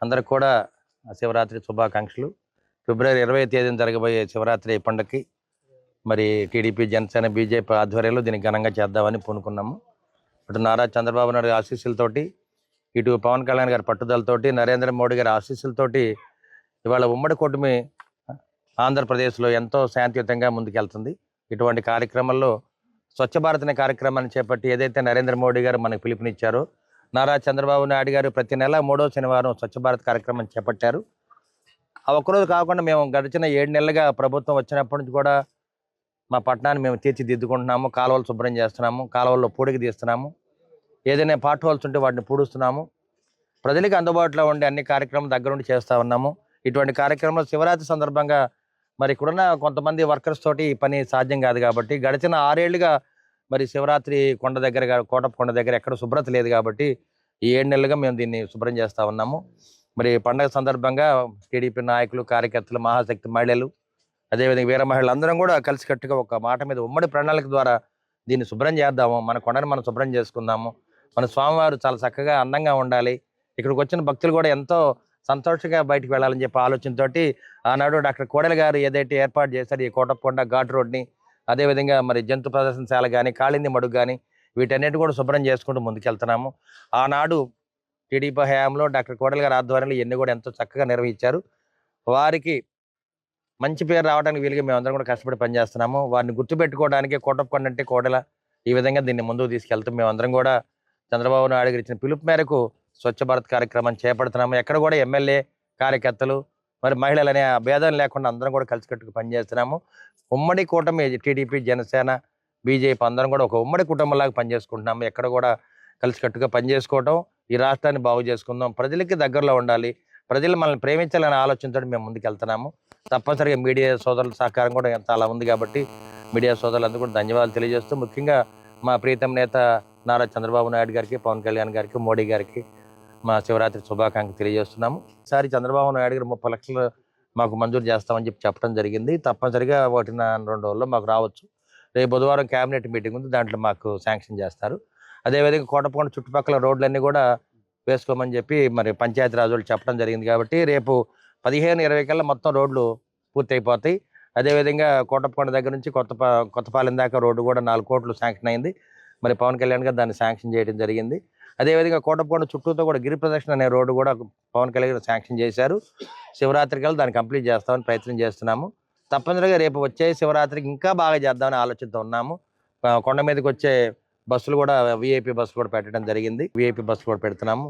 అందరికి కూడా శివరాత్రి శుభాకాంక్షలు. ఫిబ్రవరి 20వ తేదీన జరగబోయే శివరాత్రి పండుగకి మరి టీడీపీ, జనసేన, బీజేపీ ఆధ్వర్యంలో దీన్ని ఘనంగా చేద్దామని పూనుకున్నాము. అటు నారా చంద్రబాబు నాయుడు ఆశీస్సులతోటి, ఇటు పవన్ కళ్యాణ్ గారి పట్టుదలతోటి, నరేంద్ర మోడీ గారి ఆశీస్సులతోటి ఇవాళ ఉమ్మడి కూటమి ఆంధ్రప్రదేశ్లో ఎంతో శాంతియుతంగా ముందుకెళ్తుంది. ఇటువంటి కార్యక్రమంలో స్వచ్ఛ భారత్ అనే కార్యక్రమాన్ని చేపట్టి ఏదైతే నరేంద్ర మోడీ గారు మనకు పిలుపునిచ్చారో, నారా చంద్రబాబు నాయుడు గారు ప్రతి నెల 3వ శనివారం స్వచ్ఛ భారత్ కార్యక్రమం చేపట్టారు. ఆ ఒక్కరోజు కాకుండా మేము గడిచిన 7 నెలలుగా ప్రభుత్వం వచ్చినప్పటి నుంచి కూడా మా పట్టణాన్ని మేము తీర్చిదిద్దుకుంటున్నాము. కాలువలు శుభ్రం చేస్తున్నాము, కాలువల్లో పూడికి తీస్తున్నాము, ఏదైనా పాట్ హోల్స్ ఉంటే వాటిని పూడుస్తున్నాము. ప్రజలకు అందుబాటులో ఉండే అన్ని కార్యక్రమాలు దగ్గరుండి చేస్తూ ఉన్నాము. ఇటువంటి కార్యక్రమాలు శివరాత్రి సందర్భంగా మరి ఇక్కడున్న కొంతమంది వర్కర్స్ తోటి ఈ పని సాధ్యం కాదు కాబట్టి గడిచిన 6 ఏళ్లుగా మరి శివరాత్రి కొండ దగ్గర కోటప్ప కొండ దగ్గర ఎక్కడ శుభ్రత లేదు కాబట్టి ఈ 7 నెలలుగా మేము దీన్ని శుభ్రం చేస్తూ ఉన్నాము. మరి పండగ సందర్భంగా టీడీపీ నాయకులు, కార్యకర్తలు, మహాశక్తి మహిళలు, అదేవిధంగా వీర మహిళలు అందరం కూడా కలిసికట్టుగా ఒక మాట మీద ఉమ్మడి ప్రణాళిక ద్వారా దీన్ని శుభ్రం చేద్దాము, మన కొండని మనం శుభ్రం చేసుకుందాము, మన స్వామివారు చాలా చక్కగా అందంగా ఉండాలి, ఇక్కడికి వచ్చిన భక్తులు కూడా ఎంతో సంతోషంగా బయటకు వెళ్ళాలని చెప్పి ఆలోచనతోటి ఆనాడు డాక్టర్ కోడెల గారు ఏదైతే ఏర్పాటు చేశారు ఈ కోటప్పకొండ ఘాట్ రోడ్ని, అదేవిధంగా మరి జంతు ప్రదర్శనశాల కానీ, కాళింది మడుగు కానీ వీటన్నిటి కూడా శుభ్రం చేసుకుంటూ ముందుకెళ్తున్నాము. ఆనాడు టీడీపీ హయాంలో డాక్టర్ కోడెల గారి ఆధ్వర్యంలో ఇవన్నీ కూడా ఎంతో చక్కగా నిర్వహించారు. వారికి మంచి పేరు రావడానికి వీలుగా మేమందరం కూడా కష్టపడి పనిచేస్తున్నాము. వారిని గుర్తుపెట్టుకోవడానికి కోటప్పకొండ అంటే కోడెల, ఈ విధంగా దీన్ని ముందుకు తీసుకెళ్తాం. మేమందరం కూడా చంద్రబాబు నాయుడు గారు ఇచ్చిన పిలుపు మేరకు స్వచ్ఛ భారత్ కార్యక్రమాన్ని చేపడుతున్నాము. ఎక్కడ కూడా ఎమ్మెల్యే, కార్యకర్తలు, మరి మహిళలు అనే భేదం లేకుండా అందరం కూడా కలిసికట్టుగా పనిచేస్తున్నాము. ఉమ్మడి కూటమి టీడీపీ, జనసేన, బీజేపీ అందరం కూడా ఒక ఉమ్మడి కుటుంబంలాగా పనిచేసుకుంటున్నాము. ఎక్కడ కూడా కలిసికట్టుగా పనిచేసుకోవటం, ఈ రాష్ట్రాన్ని బాగు చేసుకుందాం, ప్రజలకి దగ్గరలో ఉండాలి, ప్రజలు మనల్ని ప్రేమించాలనే ఆలోచనతో మేము ముందుకెళ్తున్నాము. తప్పనిసరిగా మీడియా సోదరుల సహకారం కూడా చాలా ఉంది కాబట్టి మీడియా సోదరులందరూ కూడా ధన్యవాదాలు తెలియజేస్తూ, ముఖ్యంగా మా ప్రీతం నేత నారా చంద్రబాబు నాయుడు గారికి, పవన్ కళ్యాణ్ గారికి, మోడీ గారికి మా శివరాత్రి శుభాకాంక్షలు తెలియజేస్తున్నాము. ఈసారి చంద్రబాబు నాయుడు గారు 30 లక్షలు మాకు మంజూరు చేస్తామని చెప్పడం జరిగింది. తప్పనిసరిగా 1-2 రోజుల్లో మాకు రావచ్చు. రేపు బుధవారం కేబినెట్ మీటింగ్ ఉంది, దాంట్లో మాకు శాంక్షన్ చేస్తారు. అదేవిధంగా కోటప్పకొండ చుట్టుపక్కల రోడ్లన్నీ కూడా వేసుకోమని చెప్పి మరి పంచాయతీరాజ్ వాళ్ళు చెప్పడం జరిగింది కాబట్టి రేపు 15-20 కల్లా మొత్తం రోడ్లు పూర్తయిపోతాయి. అదేవిధంగా కోటప్పకొండ దగ్గర నుంచి కొత్తపాలెం దాకా రోడ్డు కూడా 4 కోట్లు శాంక్షన్ అయింది. మరి పవన్ కళ్యాణ్ గారు దాన్ని శాంక్షన్ చేయడం జరిగింది. అదేవిధంగా కోటప్పకొండ చుట్టూతో కూడా గిరి ప్రదక్షిణ అనే రోడ్డు కూడా పవన్ కళ్యాణ్ గారు శాంక్షన్ చేశారు. శివరాత్రి కల్లా దాన్ని కంప్లీట్ చేస్తామని ప్రయత్నం చేస్తున్నాము. తప్పనిసరిగా రేపు వచ్చే శివరాత్రికి ఇంకా బాగా చేద్దామని ఆలోచనతో ఉన్నాము. కొండ మీదకి వచ్చే బస్సులు కూడా వీఐపీ బస్సులు కూడా పెట్టడం జరిగింది. వీఐపీ బస్సులు కూడా పెడుతున్నాము.